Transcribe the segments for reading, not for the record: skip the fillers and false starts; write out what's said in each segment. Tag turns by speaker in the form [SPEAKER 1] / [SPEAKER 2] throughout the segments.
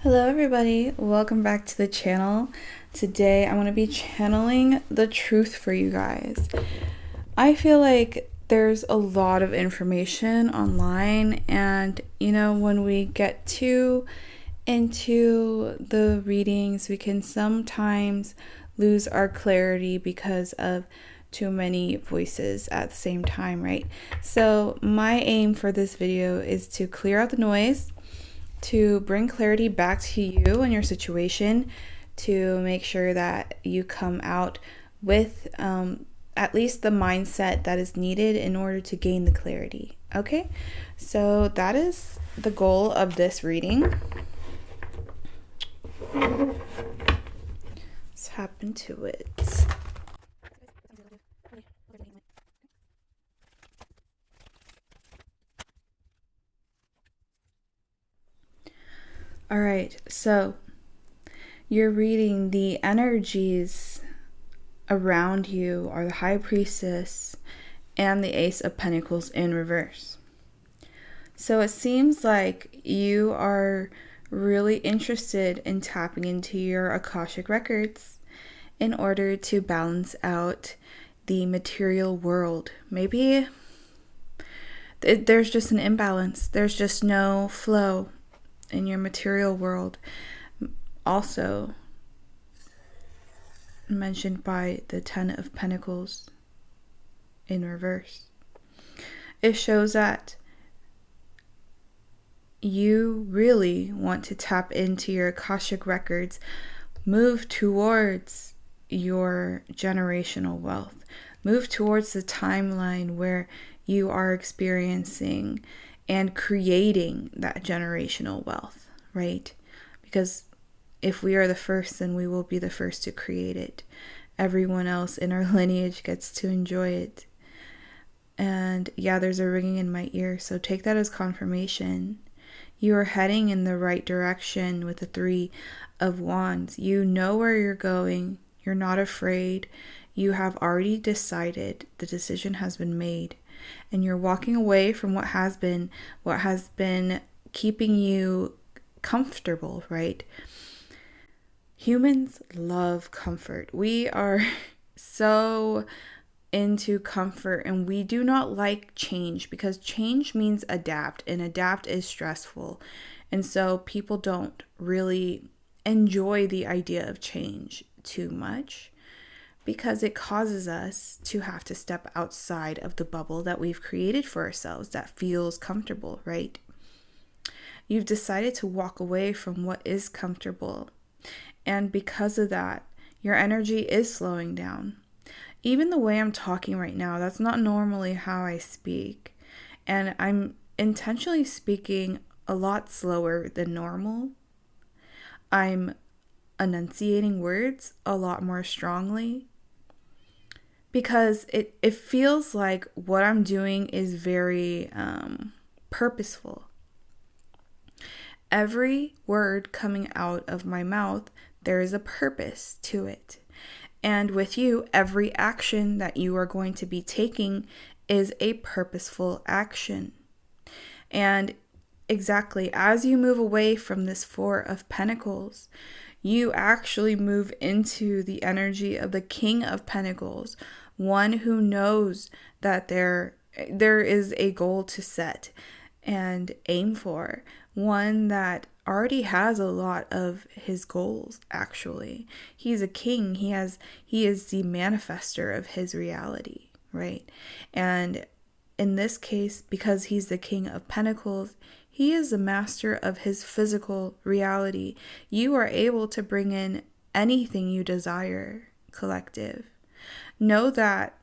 [SPEAKER 1] Hello everybody, welcome back to the channel. Today I'm going to be channeling the truth for you guys. I feel like there's a lot of information online, and when we get too into the readings, we can sometimes lose our clarity because of too many voices at the same time, right? So my aim for this video is to clear out the noise, to bring clarity back to you and your situation, to make sure that you come out with at least the mindset that is needed in order to gain the clarity. Okay, so that is the goal of this reading. Let's hop into it. All right, so you're reading the energies around you are the High Priestess and the Ace of Pentacles in reverse. So it seems like you are really interested in tapping into your Akashic records in order to balance out the material world. Maybe there's just an imbalance. There's just no flow in your material world. Also mentioned by the Ten of Pentacles in reverse. It shows that you really want to tap into your Akashic records, move towards your generational wealth, move towards the timeline where you are experiencing and creating that generational wealth, right? Because if we are the first, then we will be the first to create it. Everyone else in our lineage gets to enjoy it. And yeah, there's a ringing in my ear, so take that as confirmation. You are heading in the right direction with the Three of Wands. You know where you're going. You're not afraid. You have already decided. The decision has been made. And you're walking away from what has been keeping you comfortable, right? Humans love comfort. We are so into comfort, and we do not like change because change means adapt, and adapt is stressful. And so people don't really enjoy the idea of change too much, because it causes us to have to step outside of the bubble that we've created for ourselves that feels comfortable, right? You've decided to walk away from what is comfortable. And because of that, your energy is slowing down. Even the way I'm talking right now, that's not normally how I speak. And I'm intentionally speaking a lot slower than normal. I'm enunciating words a lot more strongly, because it feels like what I'm doing is very purposeful. Every word coming out of my mouth, there is a purpose to it. And with you, every action that you are going to be taking is a purposeful action. And exactly as you move away from this Four of Pentacles, you actually move into the energy of the King of Pentacles, one who knows that there is a goal to set and aim for, one that already has a lot of his goals. Actually, he's a king. He is the manifester of his reality, right? And in this case, because he's the King of Pentacles, he is the master of his physical reality. You are able to bring in anything you desire, collective. Know that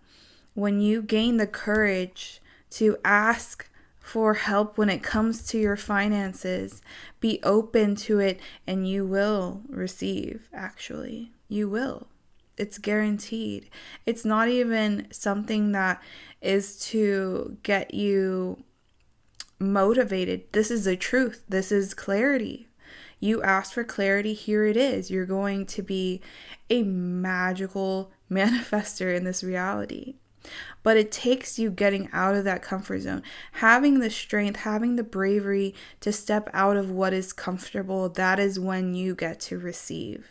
[SPEAKER 1] when you gain the courage to ask for help when it comes to your finances, be open to it, and you will receive. Actually, you will. It's guaranteed. It's not even something that is to get you motivated. This is the truth. This is clarity. You asked for clarity. Here it is. You're going to be a magical manifester in this reality. But it takes you getting out of that comfort zone, having the strength, having the bravery to step out of what is comfortable. That is when you get to receive.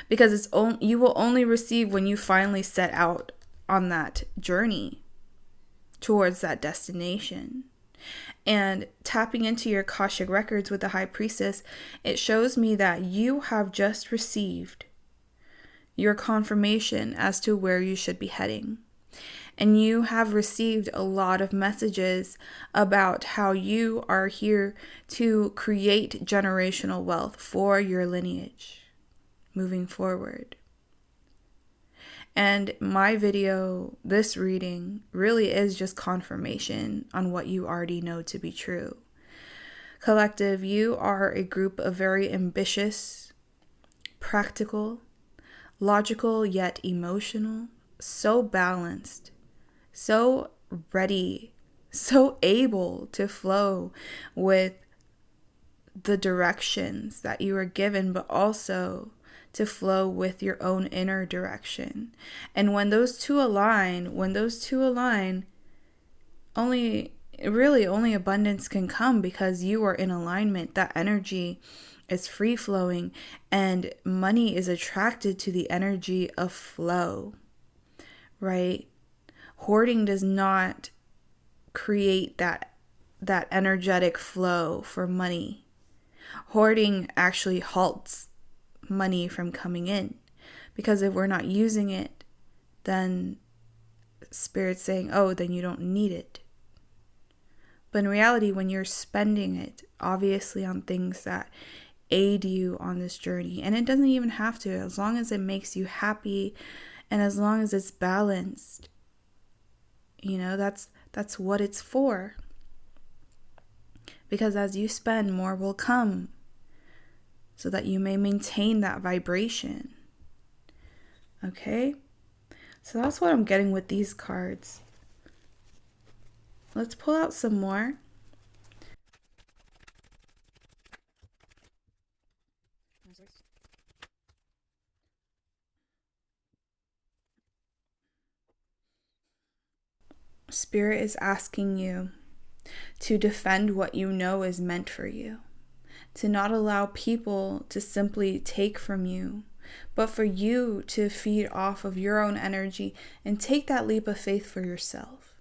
[SPEAKER 1] Because you will only receive when you finally set out on that journey towards that destination. And tapping into your Akashic records with the High Priestess, it shows me that you have just received your confirmation as to where you should be heading. And you have received a lot of messages about how you are here to create generational wealth for your lineage moving forward. And my video, this reading, really is just confirmation on what you already know to be true. Collective, you are a group of very ambitious, practical, logical yet emotional, so balanced, so ready, so able to flow with the directions that you are given, but also to flow with your own inner direction. And when those two align, only abundance can come, because you are in alignment. That energy is free flowing, and money is attracted to the energy of flow, right? Hoarding does not create that energetic flow for money. Hoarding actually halts money from coming in, because if we're not using it, then Spirit's saying, oh, then you don't need it. But in reality, when you're spending it, obviously on things that aid you on this journey, and it doesn't even have to, as long as it makes you happy and as long as it's balanced, that's what it's for. Because as you spend, more will come, so that you may maintain that vibration. Okay? So that's what I'm getting with these cards. Let's pull out some more. Spirit is asking you to defend what you know is meant for you. To not allow people to simply take from you, but for you to feed off of your own energy and take that leap of faith for yourself.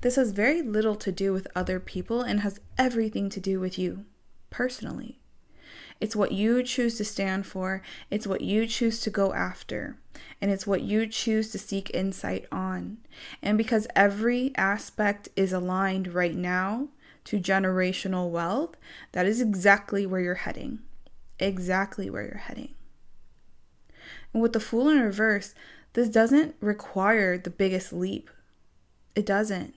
[SPEAKER 1] This has very little to do with other people and has everything to do with you personally. It's what you choose to stand for. It's what you choose to go after. And it's what you choose to seek insight on. And because every aspect is aligned right now to generational wealth, that is exactly where you're heading. Exactly where you're heading. And with the Fool in reverse, this doesn't require the biggest leap. It doesn't.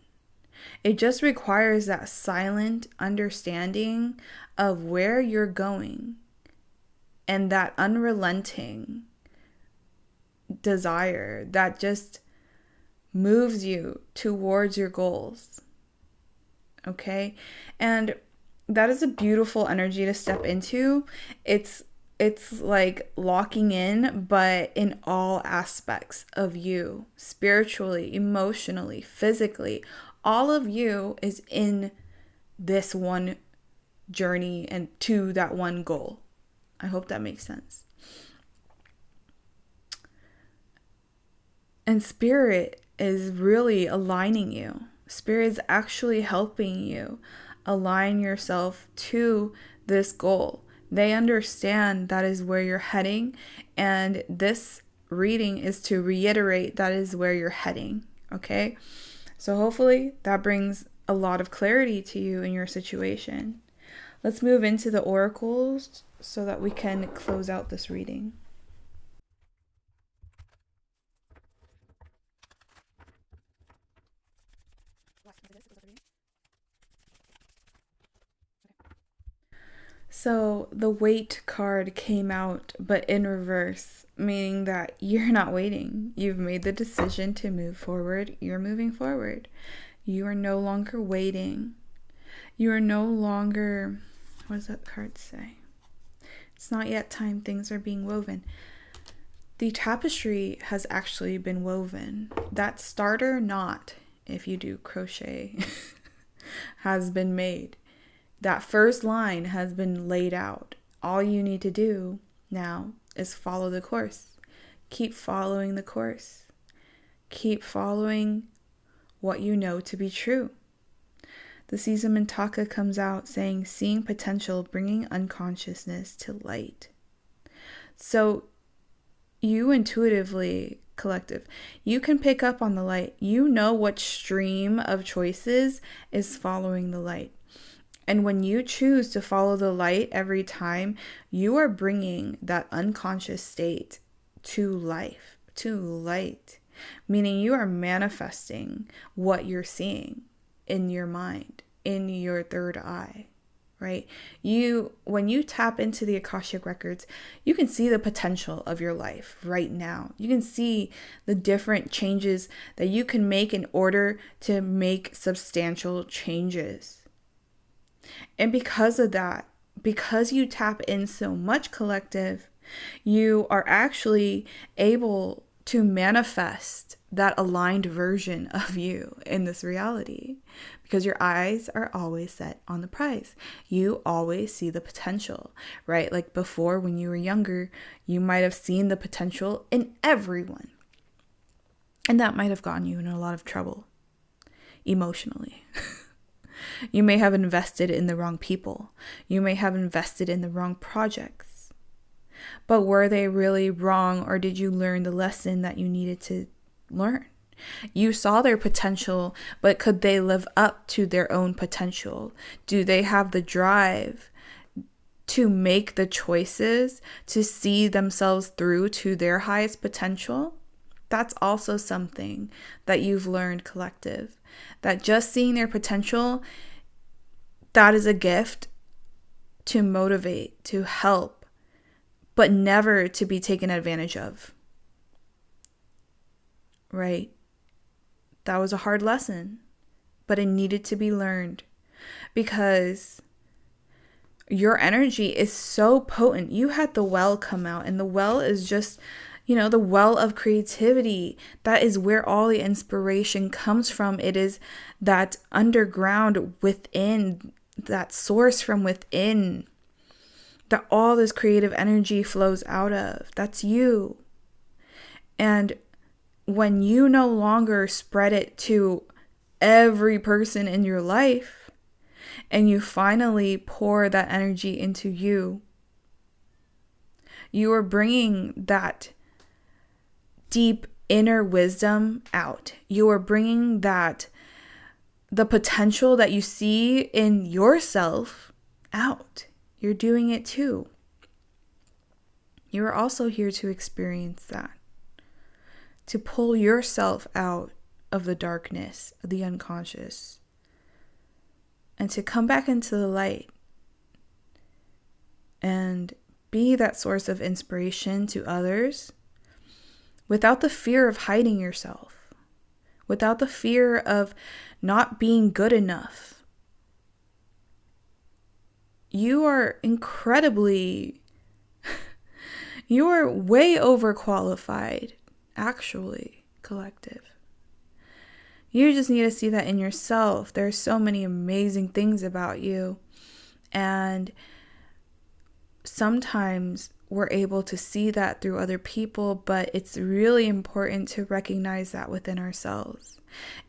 [SPEAKER 1] It just requires that silent understanding of where you're going and that unrelenting desire that just moves you towards your goals. Okay? And that is a beautiful energy to step into. It's like locking in, but in all aspects of you, spiritually, emotionally, physically, all of you is in this one journey and to that one goal. I hope that makes sense. And Spirit is really aligning you. Spirit is actually helping you align yourself to this goal. They understand that is where you're heading, and this reading is to reiterate that is where you're heading, okay? So hopefully that brings a lot of clarity to you in your situation. Let's move into the oracles so that we can close out this reading. So the wait card came out, but in reverse, meaning that you're not waiting. You've made the decision to move forward. You're moving forward. You are no longer waiting. You are no longer, what does that card say? It's not yet time, things are being woven. the tapestry has actually been woven. That starter knot, if you do crochet, has been made. That first line has been laid out. All you need to do now is follow the course. Keep following the course. Keep following what you know to be true. The Caesar Mintaka comes out saying, seeing potential, bringing unconsciousness to light. So you intuitively, collective, you can pick up on the light. You know what stream of choices is following the light. And when you choose to follow the light every time, you are bringing that unconscious state to life, to light, meaning you are manifesting what you're seeing in your mind, in your third eye, right? When you tap into the Akashic records, you can see the potential of your life right now. You can see the different changes that you can make in order to make substantial changes. And because of that, because you tap in so much, collective, you are actually able to manifest that aligned version of you in this reality, because your eyes are always set on the prize. You always see the potential, right? Like before, when you were younger, you might have seen the potential in everyone. And that might have gotten you in a lot of trouble emotionally. You may have invested in the wrong people. You may have invested in the wrong projects. But were they really wrong, or did you learn the lesson that you needed to learn? You saw their potential, but could they live up to their own potential? Do they have the drive to make the choices to see themselves through to their highest potential? That's also something that you've learned, collective. That just seeing their potential, that is a gift to motivate, to help, but never to be taken advantage of. Right? That was a hard lesson, but it needed to be learned, because your energy is so potent. You had the well come out, and the well is just, the well of creativity. That is where all the inspiration comes from. It is that underground within, that source from within, that all this creative energy flows out of. That's you. And when you no longer spread it to every person in your life, and you finally pour that energy into you, you are bringing that deep inner wisdom out. You are bringing the potential that you see in yourself out. You're doing it too. You are also here to experience that, to pull yourself out of the darkness, of the unconscious, and to come back into the light and be that source of inspiration to others, without the fear of hiding yourself, without the fear of not being good enough. You are you are way overqualified, actually, collective. You just need to see that in yourself. There's so many amazing things about you. And sometimes we're able to see that through other people, but it's really important to recognize that within ourselves.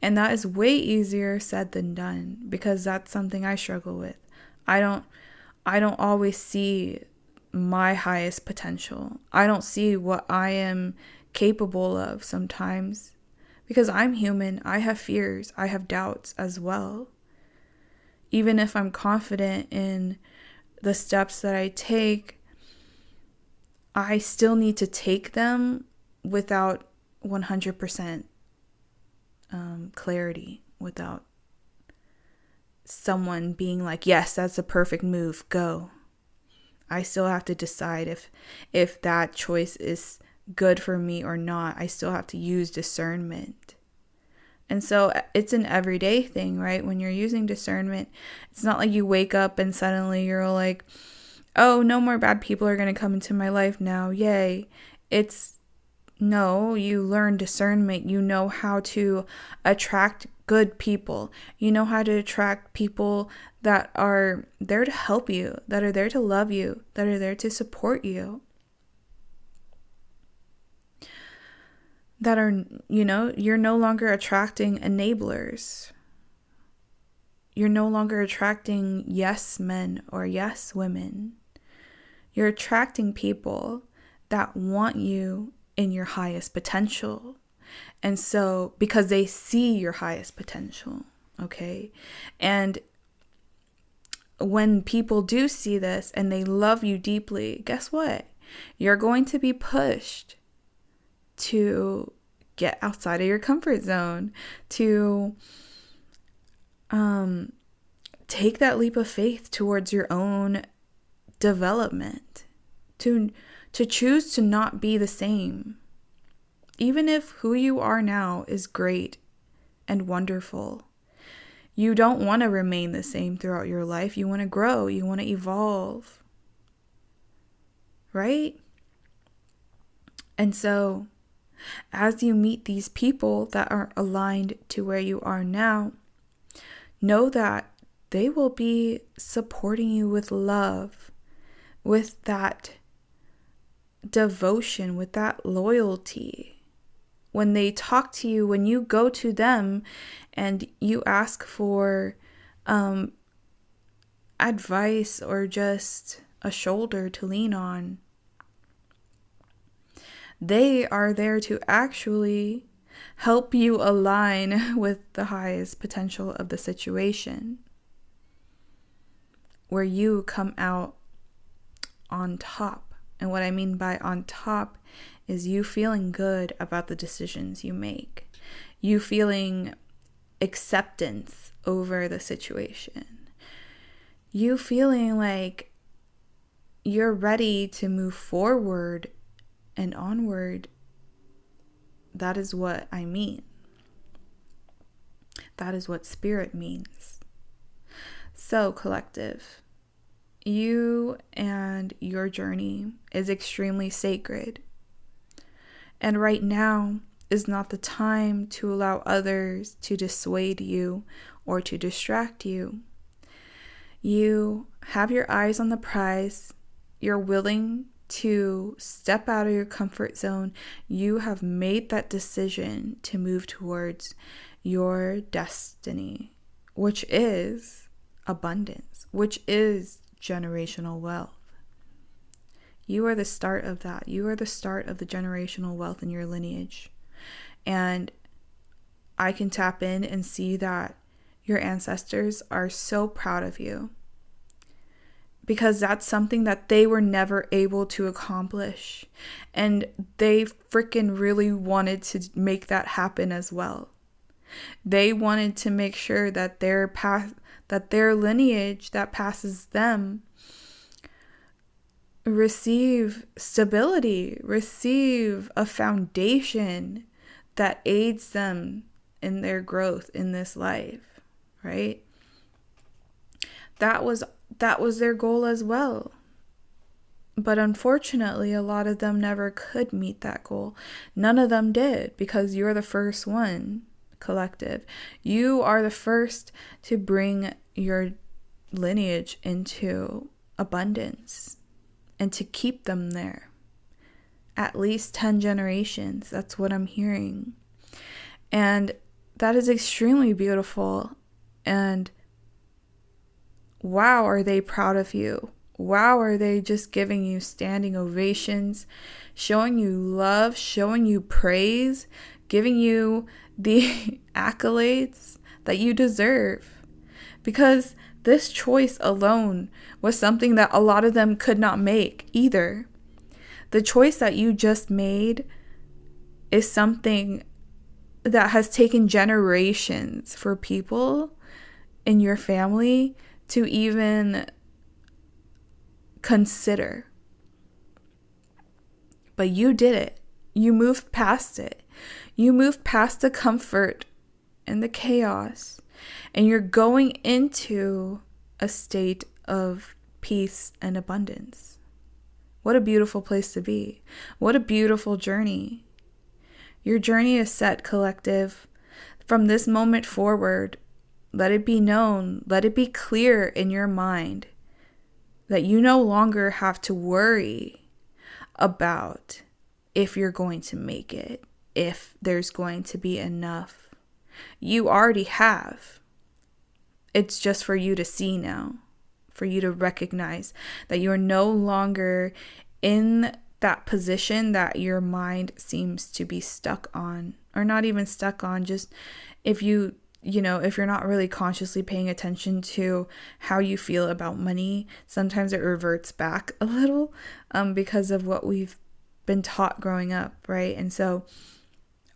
[SPEAKER 1] And that is way easier said than done, because that's something I struggle with. I don't always see my highest potential. I don't see what I am capable of sometimes, because I'm human. I have fears. I have doubts as well. Even if I'm confident in the steps that I take, I still need to take them without 100% clarity, without someone being like, yes, that's a perfect move, go. I still have to decide if that choice is good for me or not. I still have to use discernment. And so it's an everyday thing, right? When you're using discernment, it's not like you wake up and suddenly you're like, oh, no more bad people are going to come into my life now. Yay. It's No, you learn discernment. You know how to attract good people. You know how to attract people that are there to help you, that are there to love you, that are there to support you. That are, you're no longer attracting enablers. You're no longer attracting yes men or yes women. You're attracting people that want you in your highest potential. And so, because they see your highest potential, okay? And when people do see this and they love you deeply, guess what? You're going to be pushed to get outside of your comfort zone, to take that leap of faith towards your own development, to choose to not be the same. Even if who you are now is great and wonderful, you don't want to remain the same throughout your life. You want to grow, you want to evolve, right? And so, as you meet these people that are aligned to where you are now, know that they will be supporting you with love, with that devotion, with that loyalty. When they talk to you, when you go to them and you ask for advice or just a shoulder to lean on, they are there to actually help you align with the highest potential of the situation, where you come out on top. And what I mean by on top is you feeling good about the decisions you make, you feeling acceptance over the situation, you feeling like you're ready to move forward and onward. That is what I mean. That is what spirit means. So, collective, you and your journey is extremely sacred. And right now is not the time to allow others to dissuade you or to distract you. You have your eyes on the prize. You're willing to step out of your comfort zone. You have made that decision to move towards your destiny, which is abundance, which is generational wealth. You are the start of that. You are the start of the generational wealth in your lineage. And I can tap in and see that your ancestors are so proud of you, because that's something that they were never able to accomplish. And they freaking really wanted to make that happen as well. They wanted to make sure that their path, that their lineage that passes them receive stability, receive a foundation that aids them in their growth in this life, right? That was their goal as well. But unfortunately, a lot of them never could meet that goal. None of them did, because you're the first one, collective. You are the first to bring your lineage into abundance and to keep them there. At least 10 generations. That's what I'm hearing. And that is extremely beautiful. And wow, are they proud of you? Wow, are they just giving you standing ovations, showing you love, showing you praise, giving you the accolades that you deserve? Because this choice alone was something that a lot of them could not make either. The choice that you just made is something that has taken generations for people in your family to even consider. But you did it. You moved past it. You moved past the comfort and the chaos. And you're going into a state of peace and abundance. What a beautiful place to be. What a beautiful journey. Your journey is set, collective. From this moment forward, let it be known, let it be clear in your mind that you no longer have to worry about if you're going to make it, if there's going to be enough. You already have. It's just for you to see now, for you to recognize that you're no longer in that position that your mind seems to be stuck on, or not even stuck on, just if you're not really consciously paying attention to how you feel about money, sometimes it reverts back a little because of what we've been taught growing up, right? And so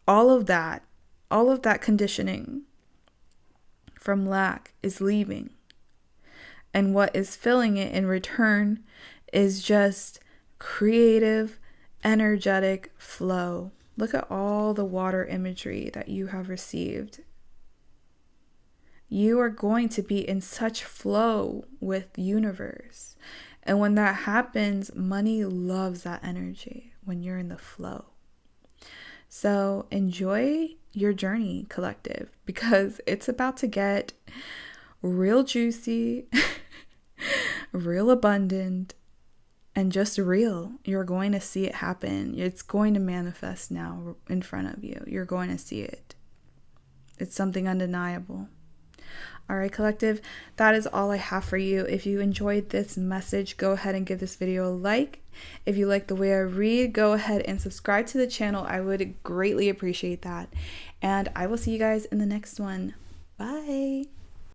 [SPEAKER 1] all of that conditioning from lack is leaving. And what is filling it in return is just creative, energetic flow. Look at all the water imagery that you have received. You are going to be in such flow with the universe. And when that happens, money loves that energy when you're in the flow. So enjoy your journey, collective, because it's about to get real juicy, real abundant, and just real. You're going to see it happen. It's going to manifest now in front of you. You're going to see it. It's something undeniable. All right, collective, that is all I have for you. If you enjoyed this message, go ahead and give this video a like. If you like the way I read, go ahead and subscribe to the channel. I would greatly appreciate that. And I will see you guys in the next one. Bye.